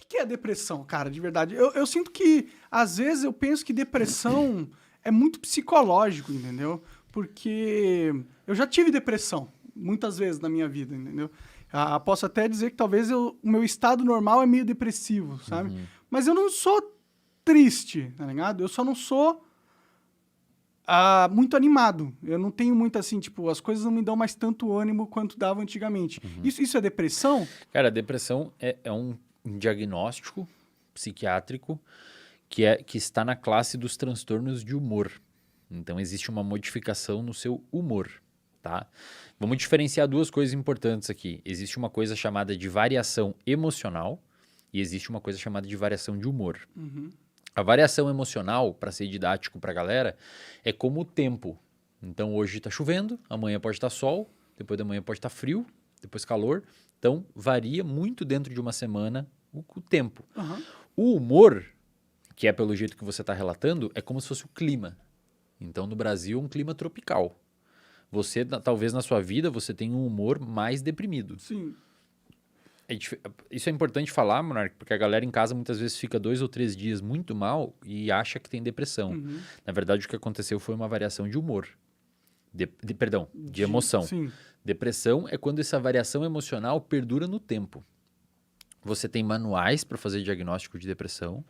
que é depressão, cara, de verdade? Eu sinto que, às vezes, eu penso que depressão é muito psicológico, entendeu? Porque eu já tive depressão, muitas vezes na minha vida, entendeu? Posso até dizer que talvez o meu estado normal é meio depressivo, sabe? Mas eu não sou triste, tá ligado? Eu só não sou muito animado. Eu não tenho muito assim, tipo, as coisas não me dão mais tanto ânimo quanto dava antigamente. Isso é depressão? Cara, a depressão é um diagnóstico psiquiátrico que está na classe dos transtornos de humor. Então, existe uma modificação no seu humor, tá? Vamos diferenciar duas coisas importantes aqui. Existe uma coisa chamada de variação emocional e existe uma coisa chamada de variação de humor. A variação emocional, para ser didático para a galera, é como o tempo. Então, hoje está chovendo, amanhã pode estar sol, depois da manhã pode estar frio, depois calor. Então, varia muito dentro de uma semana o tempo. O humor, que é pelo jeito que você está relatando, é como se fosse o clima. Então, no Brasil, um clima tropical. Você, talvez na sua vida, você tenha um humor mais deprimido. Sim. Isso é importante falar, Monark, porque a galera em casa muitas vezes fica 2 ou 3 dias muito mal e acha que tem depressão. Na verdade, o que aconteceu foi uma variação de humor. Perdão, de emoção. Sim. Depressão é quando essa variação emocional perdura no tempo. Você tem manuais para fazer diagnóstico de depressão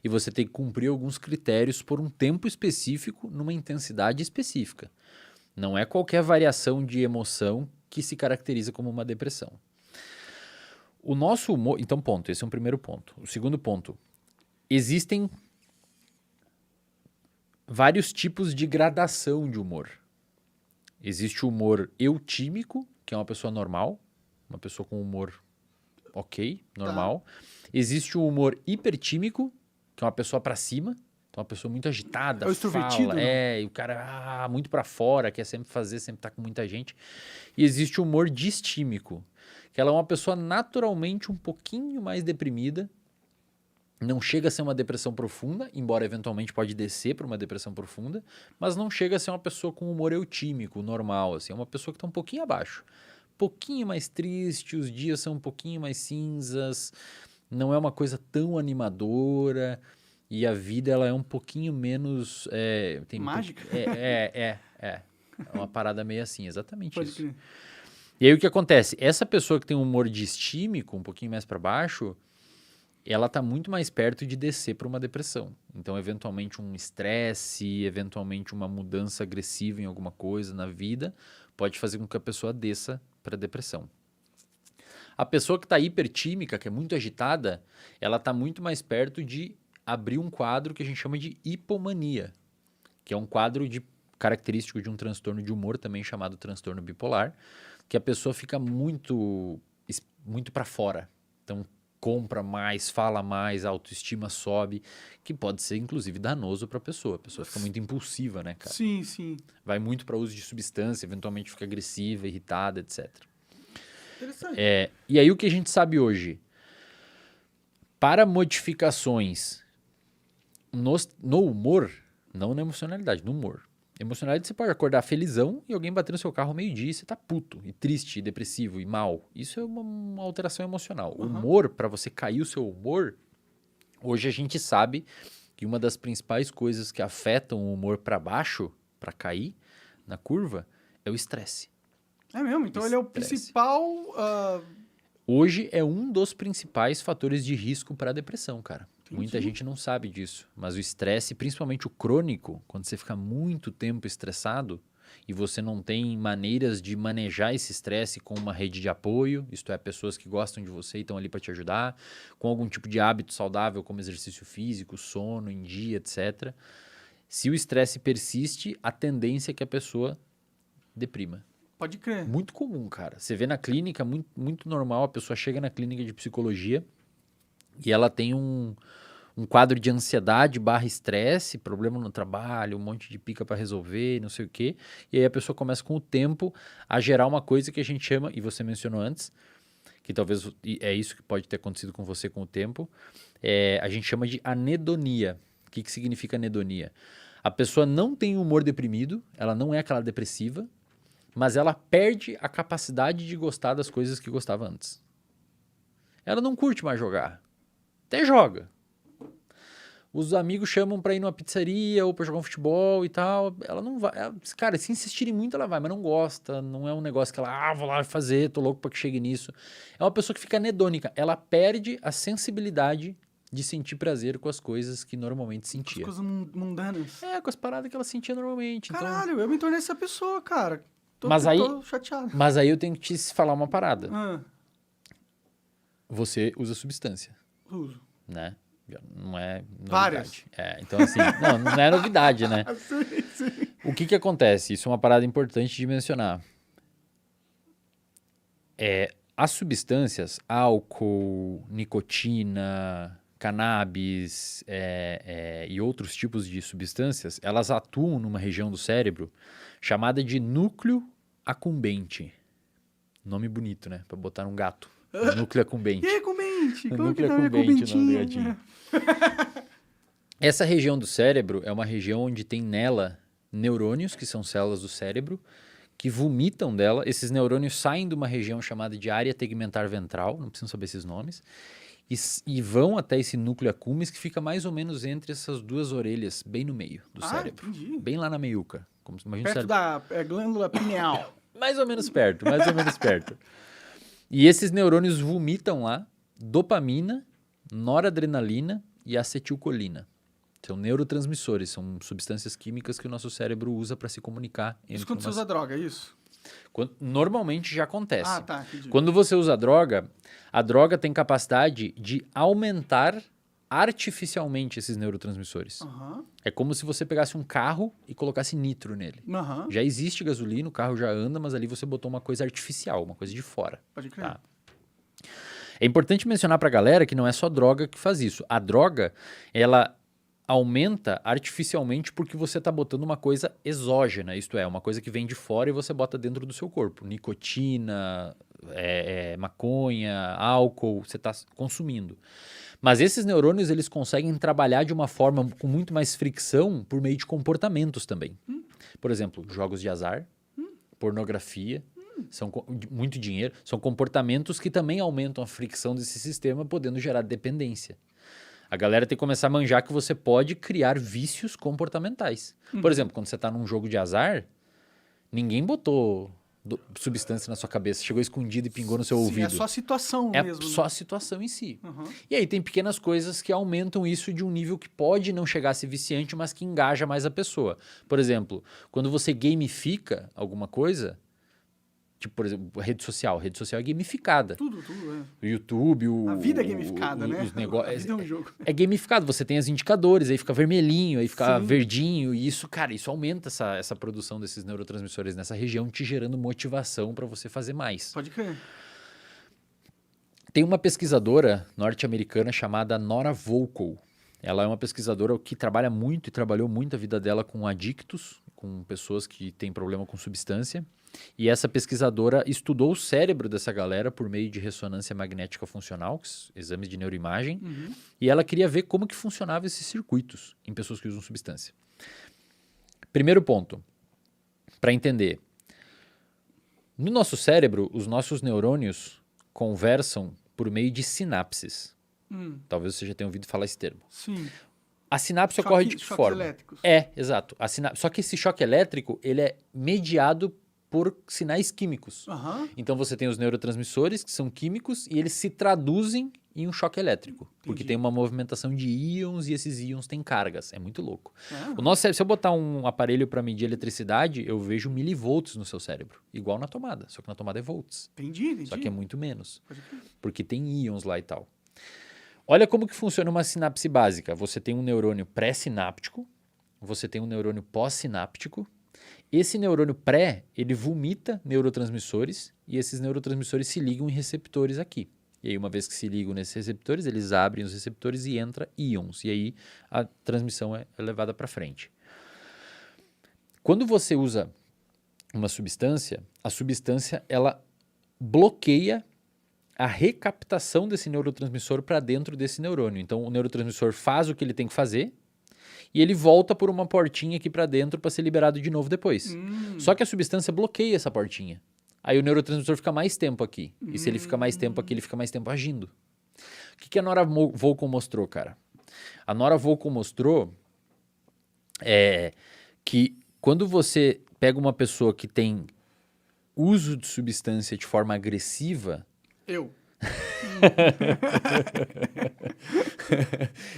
e você tem que cumprir alguns critérios por um tempo específico, numa intensidade específica. Não é qualquer variação de emoção que se caracteriza como uma depressão. O nosso humor... Então, ponto. Esse é um primeiro ponto. O segundo ponto. Existem vários tipos de gradação de humor. Existe o humor eutímico, que é uma pessoa normal, uma pessoa com humor ok, normal. Existe o humor hipertímico, que é uma pessoa pra cima, então uma pessoa muito agitada, É o extrovertido, não? e o cara muito pra fora, quer sempre fazer, sempre tá com muita gente. E existe o humor distímico, que ela é uma pessoa naturalmente um pouquinho mais deprimida, não chega a ser uma depressão profunda, embora eventualmente pode descer para uma depressão profunda, mas não chega a ser uma pessoa com humor eutímico, normal, assim, é uma pessoa que está um pouquinho abaixo. Um pouquinho mais triste, os dias são um pouquinho mais cinzas, não é uma coisa tão animadora e a vida ela é um pouquinho menos... Mágica? É uma parada meio assim, exatamente Pode isso. crer. E aí o que acontece? Essa pessoa que tem um humor distímico, um pouquinho mais para baixo, ela está muito mais perto de descer para uma depressão. Então, eventualmente um estresse, eventualmente uma mudança agressiva em alguma coisa na vida, pode fazer com que a pessoa desça para a depressão. A pessoa que está hipertímica, que é muito agitada, ela está muito mais perto de abrir um quadro que a gente chama de hipomania, que é um quadro característico de um transtorno de humor também chamado transtorno bipolar, que a pessoa fica muito para fora. Então, compra mais, fala mais, a autoestima sobe, que pode ser, inclusive, danoso para a pessoa. A pessoa fica muito impulsiva, né, cara? Sim, sim. Vai muito para uso de substância, eventualmente fica agressiva, irritada, etc. Interessante. E aí, o que a gente sabe hoje? Para modificações no humor, não na emocionalidade, no humor. Emocionalidade, você pode acordar felizão e alguém bater no seu carro ao meio-dia e você tá puto, e triste, e depressivo, e mal. Isso é uma alteração emocional. O humor, para você cair o seu humor, hoje a gente sabe que uma das principais coisas que afetam o humor para baixo, para cair na curva, é o estresse. É mesmo? Então ele é o principal... Hoje é um dos principais fatores de risco para a depressão, cara. Entendi. Muita gente não sabe disso, mas o estresse, principalmente o crônico, quando você fica muito tempo estressado e você não tem maneiras de manejar esse estresse com uma rede de apoio, isto é, pessoas que gostam de você e estão ali para te ajudar, com algum tipo de hábito saudável como exercício físico, sono em dia, etc. Se o estresse persiste, a tendência é que a pessoa deprima. Pode crer. Muito comum, cara. Você vê na clínica, muito normal, a pessoa chega na clínica de psicologia e ela tem um quadro de ansiedade / estresse, problema no trabalho, um monte de pica para resolver, não sei o quê. E aí a pessoa começa com o tempo a gerar uma coisa que a gente chama, e você mencionou antes, que talvez é isso que pode ter acontecido com você com o tempo, a gente chama de anedonia. O que significa anedonia? A pessoa não tem humor deprimido, ela não é aquela depressiva, mas ela perde a capacidade de gostar das coisas que gostava antes. Ela não curte mais jogar. até joga. Os amigos chamam pra ir numa pizzaria ou pra jogar um futebol e tal. Ela não vai. Cara, se insistirem muito, ela vai, mas não gosta. Não é um negócio que ela, vou lá fazer, tô louco pra que chegue nisso. É uma pessoa que fica anedônica. Ela perde a sensibilidade de sentir prazer com as coisas que normalmente sentia. As coisas mundanas. Com as paradas que ela sentia normalmente. Caralho, eu me tornei essa pessoa, cara. Tô chateado. Mas aí eu tenho que te falar uma parada. Ah, Você usa substância, uso. né? Já não é novidade. Várias. Então assim, não é novidade, né? Sim. O que acontece? Isso é uma parada importante de mencionar. As substâncias, álcool, nicotina, cannabis e outros tipos de substâncias, elas atuam numa região do cérebro chamada de núcleo accumbente. Nome bonito, né? Pra botar um gato. Núcleo accumbente. E aí, Cumbente? Como que Núcleo tá minha accumbente, o nome do Cumbentinha? gatinho. Essa região do cérebro é uma região onde tem nela neurônios, que são células do cérebro, que vomitam dela. Esses neurônios saem de uma região chamada de área tegmentar ventral, não precisam saber esses nomes, e vão até esse núcleo accumbens, que fica mais ou menos entre essas duas orelhas, bem no meio do cérebro. Entendi. Bem lá na meiuca. Imagina o Perto cérebro. da glândula pineal. Mais ou menos perto, mais ou menos perto. E esses neurônios vomitam lá dopamina, noradrenalina e acetilcolina. São neurotransmissores, são substâncias químicas que o nosso cérebro usa para se comunicar. Isso quando você usa droga, é isso? Normalmente já acontece. Ah, tá, entendi. Quando você usa a droga tem capacidade de aumentar artificialmente esses neurotransmissores. Aham, É como se você pegasse um carro e colocasse nitro nele. aham, Já existe gasolina, o carro já anda, mas ali você botou uma coisa artificial, uma coisa de fora. pode crer. Tá. É importante mencionar pra galera que não é só droga que faz isso. A droga, ela aumenta artificialmente porque você tá botando uma coisa exógena, isto é, uma coisa que vem de fora e você bota dentro do seu corpo. Nicotina, maconha, álcool, você tá consumindo. Mas esses neurônios, eles conseguem trabalhar de uma forma com muito mais fricção por meio de comportamentos também. Por exemplo, jogos de azar, pornografia, muito dinheiro, são comportamentos que também aumentam a fricção desse sistema, podendo gerar dependência. A galera tem que começar a manjar que você pode criar vícios comportamentais. Por exemplo, quando você está num jogo de azar, ninguém botou substância na sua cabeça, chegou escondido e pingou no seu ouvido. É só a situação É mesmo. só né? a situação em si. Uhum. E aí tem pequenas coisas que aumentam isso de um nível que pode não chegar a ser viciante, mas que engaja mais a pessoa. Por exemplo, quando você gamifica alguma coisa, tipo, por exemplo, rede social é gamificada. Tudo, é. O YouTube, A vida é gamificada, né? os negócios. A vida é um jogo. É gamificado, você tem os indicadores, aí fica vermelhinho, aí fica verdinho, e isso, cara, isso aumenta essa produção desses neurotransmissores nessa região, te gerando motivação para você fazer mais. Pode crer. Tem uma pesquisadora norte-americana chamada Nora Volkow. Ela é uma pesquisadora que trabalha muito e trabalhou muito a vida dela com adictos, com pessoas que têm problema com substância. E essa pesquisadora estudou o cérebro dessa galera por meio de ressonância magnética funcional, exames de neuroimagem, e ela queria ver como que funcionavam esses circuitos em pessoas que usam substância. Primeiro ponto, para entender. No nosso cérebro, os nossos neurônios conversam por meio de sinapses. Talvez você já tenha ouvido falar esse termo. Sim. A sinapse ocorre de que choques forma? elétricos. Exato. Só que esse choque elétrico, ele é mediado por sinais químicos. Aham. Então você tem os neurotransmissores, que são químicos, e eles se traduzem em um choque elétrico. Porque tem uma movimentação de íons e esses íons têm cargas. É muito louco. O nosso cérebro, se eu botar um aparelho para medir eletricidade, eu vejo milivolts no seu cérebro. Igual na tomada, só que na tomada é volts. Entendi. Só que é muito menos. Pode crer. Porque tem íons lá e tal. Olha como que funciona uma sinapse básica. Você tem um neurônio pré-sináptico, você tem um neurônio pós-sináptico. Esse neurônio pré, ele vomita neurotransmissores e esses neurotransmissores se ligam em receptores aqui. E aí, uma vez que se ligam nesses receptores, eles abrem os receptores e entra íons. E aí, a transmissão é levada para frente. Quando você usa uma substância, a substância, ela bloqueia a recaptação desse neurotransmissor para dentro desse neurônio. Então, o neurotransmissor faz o que ele tem que fazer e ele volta por uma portinha aqui para dentro para ser liberado de novo depois. Só que a substância bloqueia essa portinha. Aí o neurotransmissor fica mais tempo aqui. E se ele fica mais tempo aqui, ele fica mais tempo agindo. que a Nora Volkow mostrou, cara? A Nora Volkow mostrou que quando você pega uma pessoa que tem uso de substância de forma agressiva...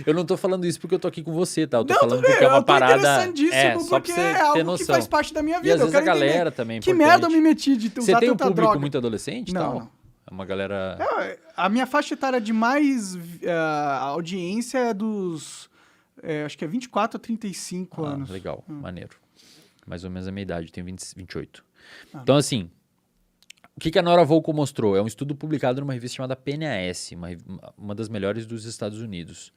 Eu não tô falando isso porque eu tô aqui com você, tá? Eu tô Não, falando tudo bem, porque é uma eu tô parada... interessantíssimo, só pra porque você é ter algo noção. que faz parte da minha E vida. às vezes eu a quero entender galera também é que importante. merda eu me meti de Você usar tem um tanta público droga. muito adolescente e Não, tal? não. É uma galera... A minha faixa etária de mais audiência é dos... acho que é 24 a 35 anos. Legal, maneiro. Mais ou menos a minha idade, tenho 28. Ah. Então, assim, o que a Nora Volkow mostrou? É um estudo publicado numa revista chamada PNAS, uma das melhores dos Estados Unidos.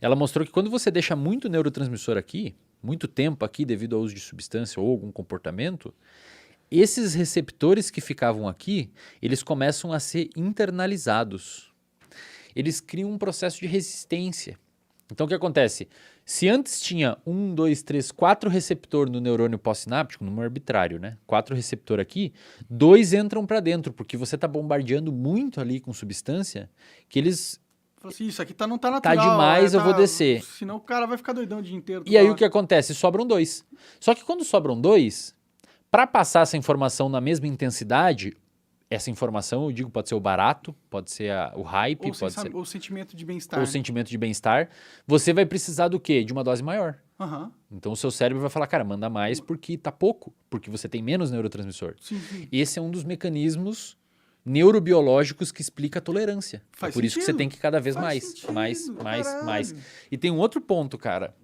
Ela mostrou que quando você deixa muito neurotransmissor aqui, muito tempo aqui devido ao uso de substância ou algum comportamento, esses receptores que ficavam aqui, eles começam a ser internalizados. Eles criam um processo de resistência. Então, o que acontece? Se antes tinha 1, 2, 3, 4 receptor no neurônio pós-sináptico, número arbitrário, né? 4 receptor aqui, 2 entram para dentro, porque você está bombardeando muito ali com substância, que eles... Falei assim, isso aqui não tá natural. Tá demais, eu vou descer. Senão o cara vai ficar doidão o dia inteiro. E aí o que acontece? Sobram 2. Só que quando sobram 2, para passar essa informação na mesma intensidade, essa informação, eu digo, pode ser o barato, pode ser o hype, pode ser o sentimento de bem-estar. o sentimento de bem-estar, você vai precisar do quê? De uma dose maior. Uhum. Então o seu cérebro vai falar, cara, manda mais porque tá pouco, porque você tem menos neurotransmissor. Sim, sim. Esse é um dos mecanismos neurobiológicos que explica a tolerância. Faz por isso que sentido. você tem que cada vez Faz mais, sentido, mais. caralho. E tem um outro ponto, cara.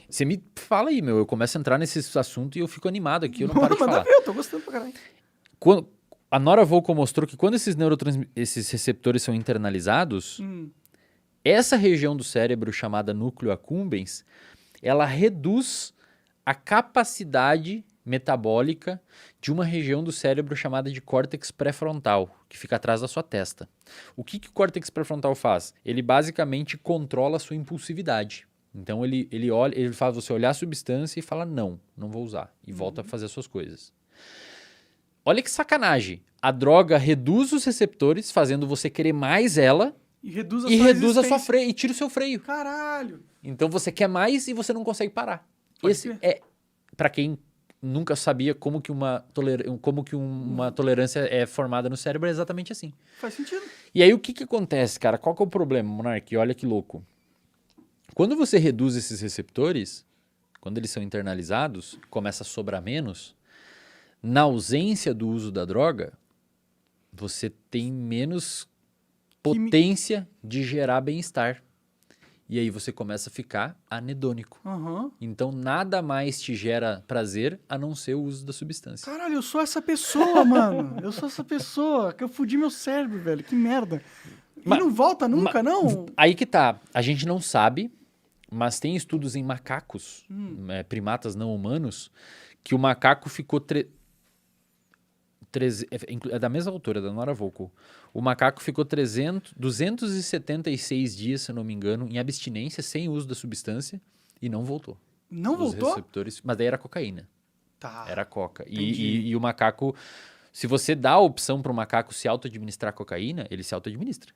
Você me fala aí, meu, eu começo a entrar nesse assunto e eu fico animado aqui, eu não paro de Manda falar. ver, eu tô gostando pra caralho. A Nora Volkow mostrou que quando esses receptores são internalizados, essa região do cérebro chamada núcleo accumbens, ela reduz a capacidade metabólica de uma região do cérebro chamada de córtex pré-frontal, que fica atrás da sua testa. O que o córtex pré-frontal faz? Ele basicamente controla a sua impulsividade. Então ele faz você olhar a substância e fala não vou usar, e volta a fazer as suas coisas. Olha que sacanagem. A droga reduz os receptores, fazendo você querer mais ela E reduz a e sua reduz a sua resistência. freio e tira o seu freio. Caralho. Então você quer mais e você não consegue parar. Pode Esse ser. é, para quem nunca sabia como que uma tolerância é formada no cérebro, é exatamente assim. Faz sentido. E aí o que acontece, cara? Qual que é o problema, Monark? Olha que louco. Quando você reduz esses receptores, quando eles são internalizados, começa a sobrar menos, na ausência do uso da droga, você tem menos potência de gerar bem-estar. E aí você começa a ficar anedônico. Uhum. Então nada mais te gera prazer a não ser o uso da substância. Caralho, eu sou essa pessoa, mano. Eu sou essa pessoa. Que eu fudi meu cérebro, velho. Que merda. E não volta nunca, não? Aí que tá. A gente não sabe, mas tem estudos em macacos, primatas não humanos, que o macaco ficou... É da mesma autora, da Nora Volkow. O macaco ficou 276 dias, se eu não me engano, em abstinência, sem uso da substância, e não voltou. Não Os voltou? receptores, mas daí era cocaína. Tá. Era coca. Entendi. E o macaco, se você dá a opção para o macaco se auto-administrar cocaína, ele se auto-administra.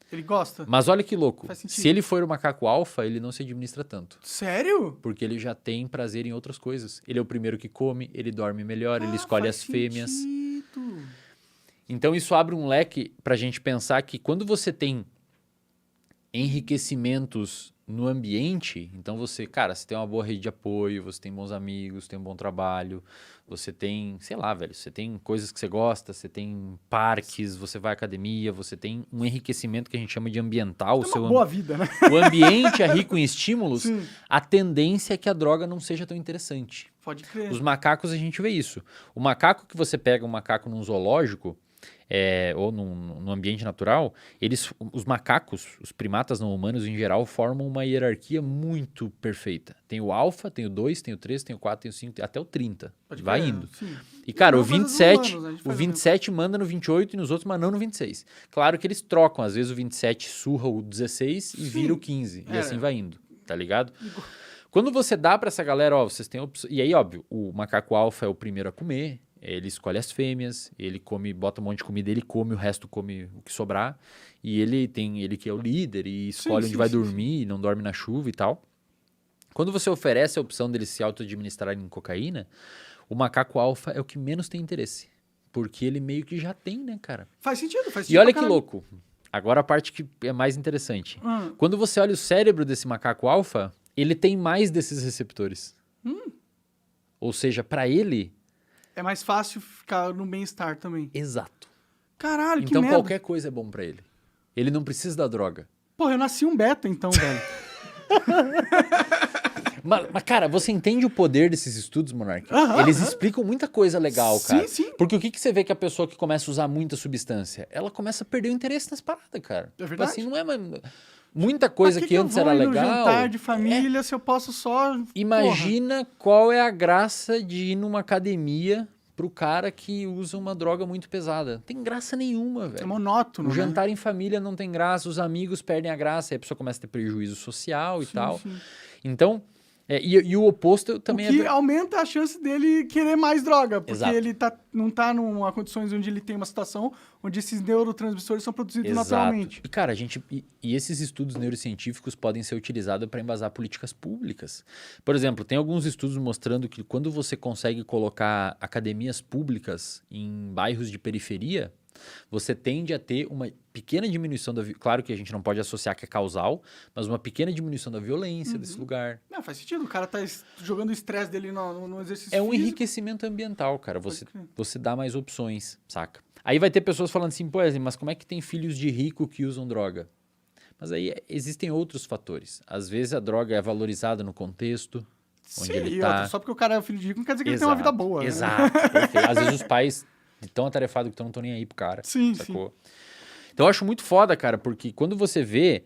Ele gosta? Mas olha que louco. Faz sentido. Se ele for o macaco alfa, ele não se administra tanto. Sério? Porque ele já tem prazer em outras coisas. Ele é o primeiro que come, ele dorme melhor, ele escolhe faz as fêmeas. sentido. Então isso abre um leque para a gente pensar que quando você tem enriquecimentos no ambiente, então você tem uma boa rede de apoio, você tem bons amigos, tem um bom trabalho, você tem, sei lá, velho, você tem coisas que você gosta, você tem parques, você vai à academia, você tem um enriquecimento que a gente chama de ambiental. Tem uma boa vida, né? O ambiente é rico em estímulos, Sim. a tendência é que a droga não seja tão interessante. Pode crer. Os macacos a gente vê isso. O macaco que você pega um macaco num zoológico ou num ambiente natural, os macacos, os primatas não humanos em geral, formam uma hierarquia muito perfeita. Tem o alfa, tem o 2, tem o 3, tem o 4, tem o 5, até o 30. Pode Vai crer, indo. sim. E, cara, o Não, mas os 27, humanos, a gente o faz 27 manda no 28 e nos outros, mas não no 26. Claro que eles trocam. Às vezes o 27 surra o 16 e vira o 15. E assim vai indo, tá ligado? Quando você dá pra essa galera, ó, vocês têm opção. E aí, óbvio, o macaco alfa é o primeiro a comer, Ele escolhe as fêmeas, ele come, bota um monte de comida, ele come, o resto come o que sobrar. E ele que é o líder e escolhe onde vai dormir, não dorme na chuva e tal. Quando você oferece a opção deles se auto-administrarem cocaína, o macaco alfa é o que menos tem interesse. Porque ele meio que já tem, né, cara? Faz sentido. E olha que louco. Agora a parte que é mais interessante. Quando você olha o cérebro desse macaco alfa, ele tem mais desses receptores. Ou seja, para ele... É mais fácil ficar no bem-estar também. Exato. Caralho, que então merda. qualquer coisa é bom para ele. Ele não precisa da droga. Porra, eu nasci um beta então, velho. Mas, cara, você entende o poder desses estudos, Monark? Eles explicam muita coisa legal, cara. Sim. Porque o que você vê que a pessoa que começa a usar muita substância, ela começa a perder o interesse nas paradas, cara. É verdade. Assim, não é muita coisa que antes era legal. No jantar de família se eu posso só... Imagina qual é a graça de ir numa academia pro cara que usa uma droga muito pesada. Não tem graça nenhuma, velho. É monótono, O jantar em família não tem graça, os amigos perdem a graça, aí a pessoa começa a ter prejuízo social e tal. Sim. Então, e o oposto também o que aumenta a chance dele querer mais droga, porque Exato. ele não tá numa condições onde ele tem uma situação onde esses neurotransmissores são produzidos Exato. naturalmente. E, cara, e esses estudos neurocientíficos podem ser utilizados para embasar políticas públicas. Por exemplo, tem alguns estudos mostrando que quando você consegue colocar academias públicas em bairros de periferia, você tende a ter uma pequena diminuição claro que a gente não pode associar que é causal, mas uma pequena diminuição da violência desse lugar. Não, faz sentido. O cara tá jogando o estresse dele no exercício É um físico. enriquecimento ambiental, cara. Você dá mais opções, saca? Aí vai ter pessoas falando assim, pô, mas como é que tem filhos de rico que usam droga? Mas aí existem outros fatores. Às vezes a droga é valorizada no contexto onde ele tá. Só porque o cara é filho de rico não quer dizer que ele tem uma vida boa. Exato, né? perfeito. Às vezes os pais tão atarefados que não estão nem aí pro cara. Sim. Então eu acho muito foda, cara, porque quando você vê,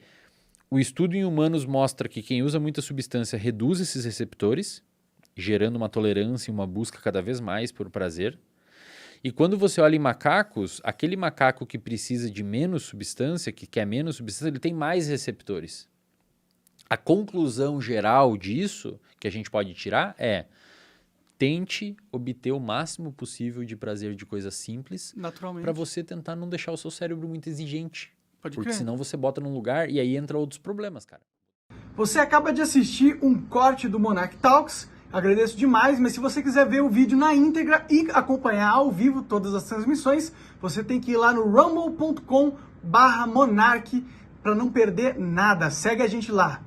o estudo em humanos mostra que quem usa muita substância reduz esses receptores, gerando uma tolerância e uma busca cada vez mais por prazer. E quando você olha em macacos, aquele macaco que precisa de menos substância, que quer menos substância, ele tem mais receptores. A conclusão geral disso, que a gente pode tirar, é: tente obter o máximo possível de prazer de coisas simples, naturalmente, para você tentar não deixar o seu cérebro muito exigente. Pode porque crer. senão você bota num lugar e aí entra outros problemas, cara. Você acaba de assistir um corte do Monark Talks. Agradeço demais, mas se você quiser ver o vídeo na íntegra e acompanhar ao vivo todas as transmissões, você tem que ir lá no rumble.com/monark para não perder nada. Segue a gente lá.